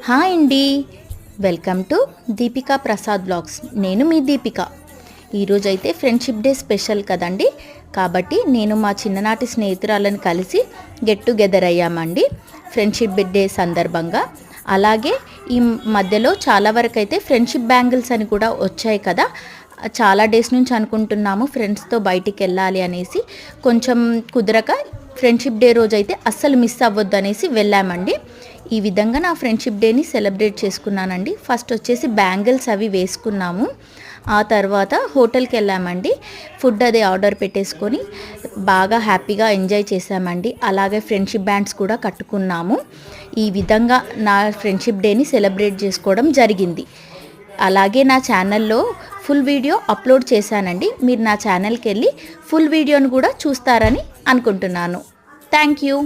Hi అండి, welcome to Deepika Prasad blogs. నేను మీ దీపిక. ఈరోజు అయితే ఫ్రెండ్షిప్ డే స్పెషల్ కదండి, కాబట్టి నేను మా చిన్ననాటి స్నేహితురాలను కలిసి గెట్ టుగెదర్ అయ్యామండి ఫ్రెండ్షిప్ డే సందర్భంగా. అలాగే ఈ మధ్యలో చాలా వరకు అయితే ఫ్రెండ్షిప్ బ్యాంగిల్స్ అని కూడా వచ్చాయి కదా. చాలా డేస్ నుంచి అనుకుంటున్నాము ఫ్రెండ్స్తో బయటికి వెళ్ళాలి అనేసి, కొంచెం కుదరక ఫ్రెండ్షిప్ డే రోజు అయితే అస్సలు మిస్ అవ్వద్దు అనేసి వెళ్ళామండి. ఈ విధంగా నా ఫ్రెండ్షిప్ డేని సెలబ్రేట్ చేసుకున్నానండి. ఫస్ట్ వచ్చేసి బ్యాంగిల్స్ అవి వేసుకున్నాము. ఆ తర్వాత హోటల్కి వెళ్ళామండి. ఫుడ్ అది ఆర్డర్ పెట్టేసుకొని బాగా హ్యాపీగా ఎంజాయ్ చేసామండి. అలాగే ఫ్రెండ్షిప్ బ్యాండ్స్ కూడా కట్టుకున్నాము. ఈ విధంగా నా ఫ్రెండ్షిప్ డేని సెలబ్రేట్ చేసుకోవడం జరిగింది. అలాగే నా ఛానల్లో ఫుల్ వీడియో అప్లోడ్ చేశానండి. మీరు నా ఛానల్కి వెళ్ళి ఫుల్ వీడియోను కూడా చూస్తారని అనుకుంటున్నాను. Thank you.